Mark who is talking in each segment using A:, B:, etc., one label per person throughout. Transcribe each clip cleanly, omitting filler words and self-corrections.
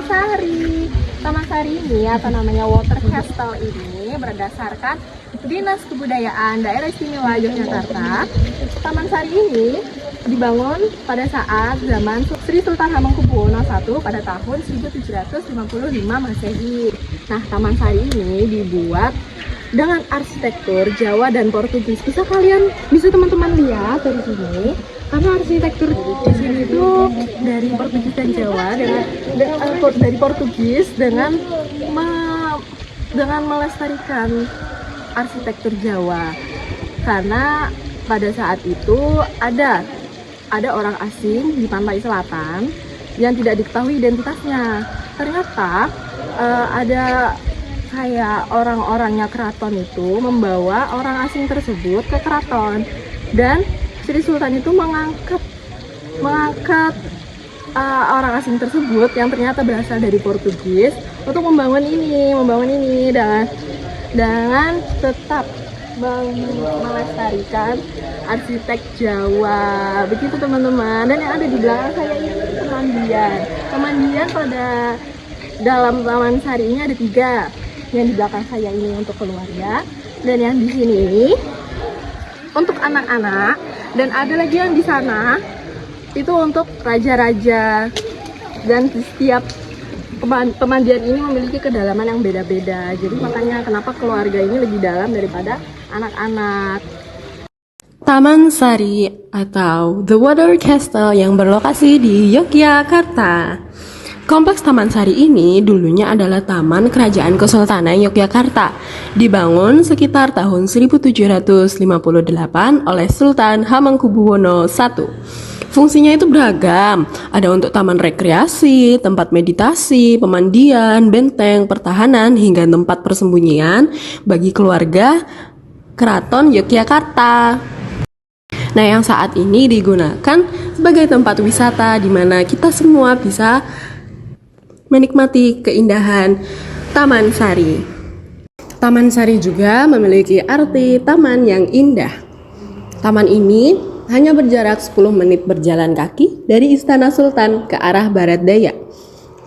A: Sari. Taman Sari ini atau namanya Water Castle ini berdasarkan Dinas Kebudayaan Daerah Istimewa Yogyakarta. Taman Sari ini dibangun pada saat zaman Sri Sultan Hamengkubuwono I pada tahun 1755 Masehi. Nah, Taman Sari ini dibuat dengan arsitektur Jawa dan Portugis. Bisa teman-teman lihat dari sini, karena arsitektur di sini itu dari Portugis dan Jawa dari Portugis dengan melestarikan arsitektur Jawa. Karena pada saat itu ada orang asing di pantai selatan yang tidak diketahui identitasnya. Ternyata ada kayak orang-orangnya keraton itu membawa orang asing tersebut ke keraton, dan Sri Sultan itu mengangkat orang asing tersebut yang ternyata berasal dari Portugis untuk membangun ini dengan tetap melestarikan arsitek Jawa. Begitu teman-teman. Dan yang ada di belakang saya ini pemandian pada dalam Taman Sari ini ada 3. Yang di belakang saya ini untuk keluarga, dan yang di sini ini untuk anak-anak, dan ada lagi yang di sana itu untuk raja-raja. Dan setiap pemandian ini memiliki kedalaman yang beda-beda. Jadi makanya kenapa keluarga ini lebih dalam daripada anak-anak.
B: Taman Sari atau The Water Castle yang berlokasi di Yogyakarta. Kompleks Taman Sari ini dulunya adalah Taman Kerajaan Kesultanan Yogyakarta, dibangun sekitar tahun 1758 oleh Sultan Hamengkubuwono I. Fungsinya itu beragam, ada untuk taman rekreasi, tempat meditasi, pemandian, benteng, pertahanan, hingga tempat persembunyian bagi keluarga Keraton Yogyakarta. Nah, yang saat ini digunakan sebagai tempat wisata di mana kita semua bisa menikmati keindahan Taman Sari. Taman Sari juga memiliki arti taman yang indah. Taman ini hanya berjarak 10 menit berjalan kaki dari Istana Sultan ke arah barat daya.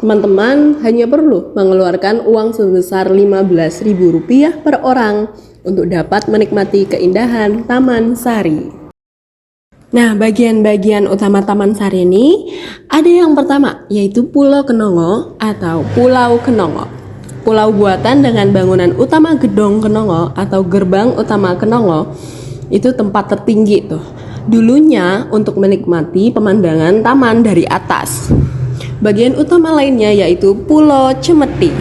B: Teman-teman hanya perlu mengeluarkan uang sebesar Rp15.000 per orang untuk dapat menikmati keindahan Taman Sari. Nah, bagian-bagian utama Taman Sari ini ada yang pertama, yaitu Pulau Kenongo atau Pulau Kenongo. Pulau buatan dengan bangunan utama Gedong Kenongo atau Gerbang Utama Kenongo. Itu tempat tertinggi tuh. Dulunya untuk menikmati pemandangan taman dari atas. Bagian utama lainnya yaitu Pulau Cemeti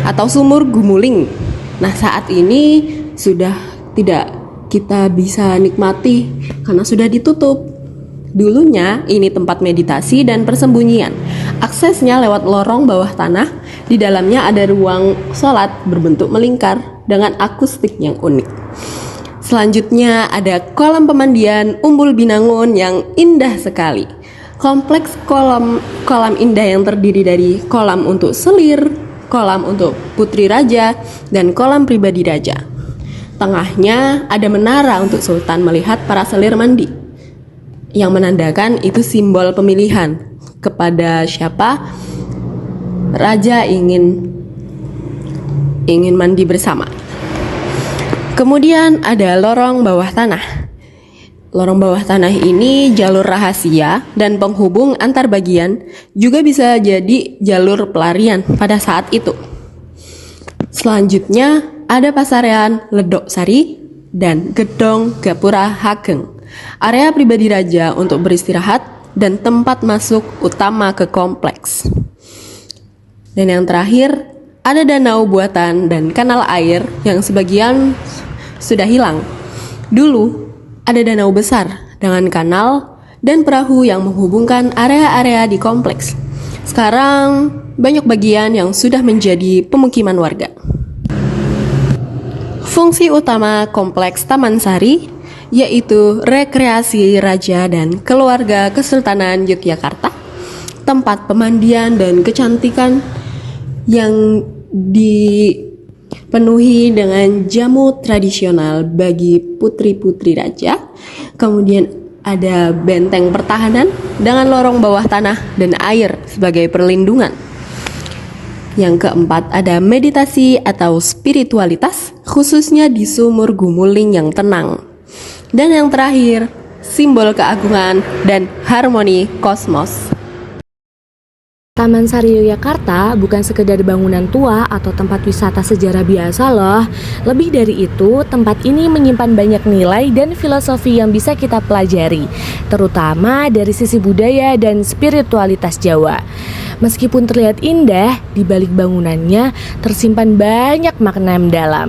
B: atau Sumur Gumuling. Nah, saat ini sudah tidak kita bisa nikmati karena sudah ditutup. Dulunya ini tempat meditasi dan persembunyian. Aksesnya lewat lorong bawah tanah. Di dalamnya ada ruang sholat berbentuk melingkar dengan akustik yang unik. Selanjutnya ada kolam pemandian Umbul Binangun yang indah sekali. Kompleks kolam indah yang terdiri dari kolam untuk selir, kolam untuk putri raja, dan kolam pribadi raja. Tengahnya ada menara untuk sultan melihat para selir mandi, yang menandakan itu simbol pemilihan kepada siapa raja ingin mandi bersama. Kemudian ada lorong bawah tanah. Lorong bawah tanah ini jalur rahasia dan penghubung antar bagian, juga bisa jadi jalur pelarian pada saat itu. Selanjutnya ada pasarean Ledok Sari dan Gedong Gapura Hageng, area pribadi raja untuk beristirahat dan tempat masuk utama ke kompleks. Dan yang terakhir, ada danau buatan dan kanal air yang sebagian sudah hilang. Dulu ada danau besar dengan kanal dan perahu yang menghubungkan area-area di kompleks. Sekarang banyak bagian yang sudah menjadi pemukiman warga. Fungsi utama kompleks Taman Sari yaitu rekreasi raja dan keluarga Kesultanan Yogyakarta, tempat pemandian dan kecantikan yang dipenuhi dengan jamu tradisional bagi putri-putri raja. Kemudian ada benteng pertahanan dengan lorong bawah tanah dan air sebagai perlindungan. Yang keempat ada meditasi atau spiritualitas, khususnya di sumur gumuling yang tenang. Dan yang terakhir, simbol keagungan dan harmoni kosmos.
C: Taman Sari Yogyakarta bukan sekedar bangunan tua atau tempat wisata sejarah biasa loh. Lebih dari itu, tempat ini menyimpan banyak nilai dan filosofi yang bisa kita pelajari, terutama dari sisi budaya dan spiritualitas Jawa. Meskipun terlihat indah, di balik bangunannya tersimpan banyak makna yang dalam.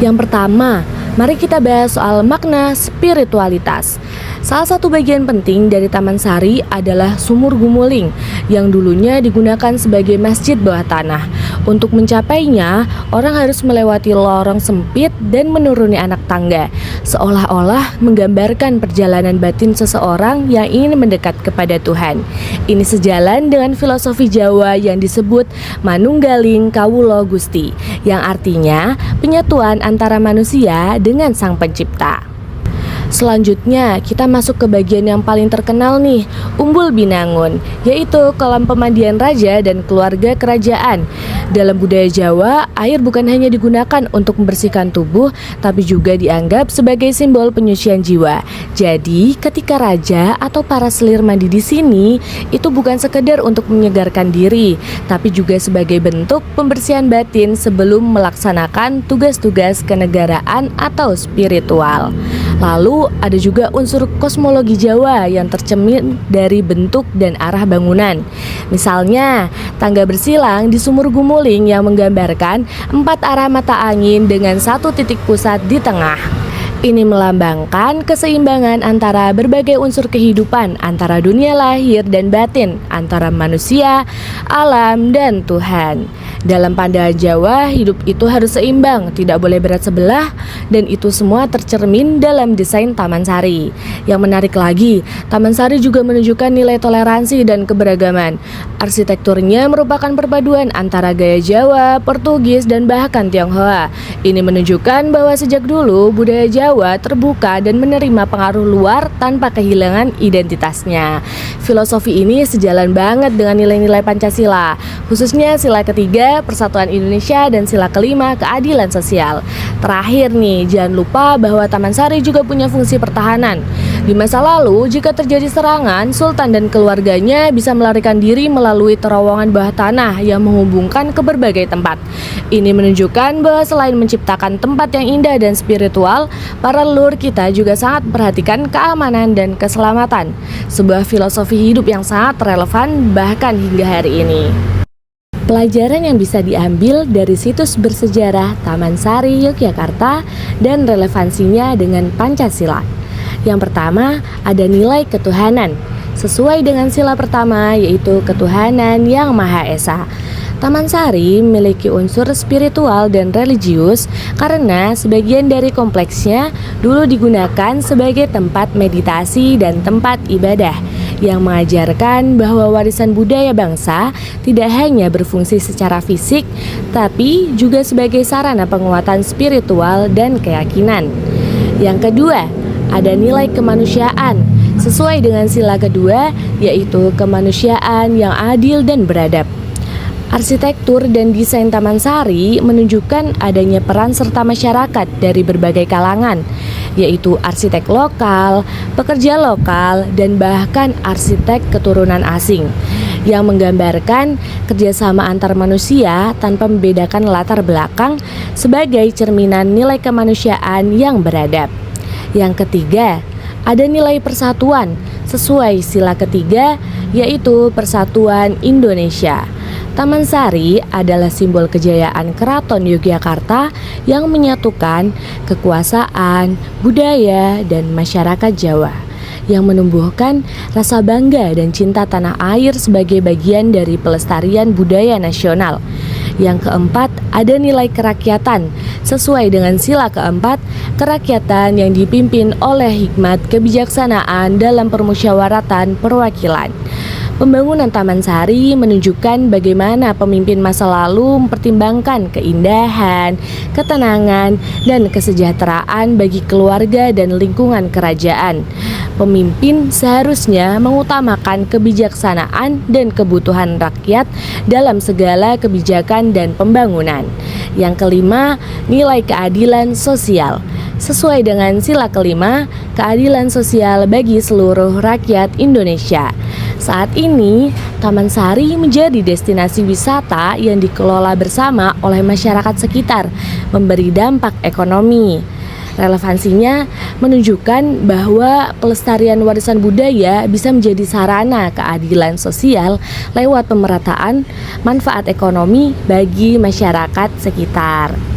C: Yang pertama, mari kita bahas soal makna spiritualitas. Salah satu bagian penting dari Taman Sari adalah sumur gumuling yang dulunya digunakan sebagai masjid bawah tanah. Untuk mencapainya, orang harus melewati lorong sempit dan menuruni anak tangga, seolah-olah menggambarkan perjalanan batin seseorang yang ingin mendekat kepada Tuhan. Ini sejalan dengan filosofi Jawa yang disebut Manunggaling Kawula Gusti, yang artinya penyatuan antara manusia dengan Sang Pencipta. Selanjutnya kita masuk ke bagian yang paling terkenal nih, Umbul Binangun, yaitu kolam pemandian raja dan keluarga kerajaan. Dalam budaya Jawa, air bukan hanya digunakan untuk membersihkan tubuh, tapi juga dianggap sebagai simbol penyucian jiwa. Jadi, ketika raja atau para selir mandi di sini, itu bukan sekedar untuk menyegarkan diri, tapi juga sebagai bentuk pembersihan batin sebelum melaksanakan tugas-tugas kenegaraan atau spiritual. Lalu ada juga unsur kosmologi Jawa yang tercermin dari bentuk dan arah bangunan. Misalnya, tangga bersilang di sumur gumuling yang menggambarkan 4 arah mata angin dengan 1 titik pusat di tengah. Ini melambangkan keseimbangan antara berbagai unsur kehidupan, antara dunia lahir dan batin, antara manusia, alam, dan Tuhan. Dalam pandangan Jawa, hidup itu harus seimbang, tidak boleh berat sebelah, dan itu semua tercermin dalam desain Taman Sari. Yang menarik lagi, Taman Sari juga menunjukkan nilai toleransi dan keberagaman. Arsitekturnya merupakan perpaduan antara gaya Jawa, Portugis, dan bahkan Tionghoa. Ini menunjukkan bahwa sejak dulu budaya Jawa terbuka dan menerima pengaruh luar tanpa kehilangan identitasnya. Filosofi ini sejalan banget dengan nilai-nilai Pancasila, khususnya sila ketiga, Persatuan Indonesia, dan sila kelima, keadilan sosial. Terakhir nih, jangan lupa bahwa Taman Sari juga punya fungsi pertahanan. Di masa lalu, jika terjadi serangan, Sultan dan keluarganya bisa melarikan diri melalui terowongan bawah tanah yang menghubungkan ke berbagai tempat. Ini menunjukkan bahwa selain menciptakan tempat yang indah dan spiritual, para leluhur kita juga sangat perhatikan keamanan dan keselamatan. Sebuah filosofi hidup yang sangat relevan bahkan hingga hari ini. Pelajaran yang bisa diambil dari situs bersejarah Taman Sari Yogyakarta dan relevansinya dengan Pancasila. Yang pertama, ada nilai ketuhanan. Sesuai dengan sila pertama, yaitu ketuhanan yang Maha Esa. Taman Sari memiliki unsur spiritual dan religius karena sebagian dari kompleksnya dulu digunakan sebagai tempat meditasi dan tempat ibadah, yang mengajarkan bahwa warisan budaya bangsa tidak hanya berfungsi secara fisik, tapi juga sebagai sarana penguatan spiritual dan keyakinan. Yang kedua, ada nilai kemanusiaan. Sesuai dengan sila kedua, yaitu kemanusiaan yang adil dan beradab. Arsitektur dan desain Taman Sari menunjukkan adanya peran serta masyarakat dari berbagai kalangan, yaitu arsitek lokal, pekerja lokal, dan bahkan arsitek keturunan asing, yang menggambarkan kerjasama antar manusia tanpa membedakan latar belakang sebagai cerminan nilai kemanusiaan yang beradab. Yang ketiga, ada nilai persatuan sesuai sila ketiga, yaitu Persatuan Indonesia. Taman Sari adalah simbol kejayaan Keraton Yogyakarta yang menyatukan kekuasaan, budaya, dan masyarakat Jawa, yang menumbuhkan rasa bangga dan cinta tanah air sebagai bagian dari pelestarian budaya nasional. Yang keempat, ada nilai kerakyatan. Sesuai dengan sila keempat, kerakyatan yang dipimpin oleh hikmat kebijaksanaan dalam permusyawaratan perwakilan. Pembangunan Taman Sari menunjukkan bagaimana pemimpin masa lalu mempertimbangkan keindahan, ketenangan, dan kesejahteraan bagi keluarga dan lingkungan kerajaan. Pemimpin seharusnya mengutamakan kebijaksanaan dan kebutuhan rakyat dalam segala kebijakan dan pembangunan. Yang kelima, nilai keadilan sosial. Sesuai dengan sila kelima, keadilan sosial bagi seluruh rakyat Indonesia. Saat ini, Taman Sari menjadi destinasi wisata yang dikelola bersama oleh masyarakat sekitar, memberi dampak ekonomi. Relevansinya menunjukkan bahwa pelestarian warisan budaya bisa menjadi sarana keadilan sosial lewat pemerataan manfaat ekonomi bagi masyarakat sekitar.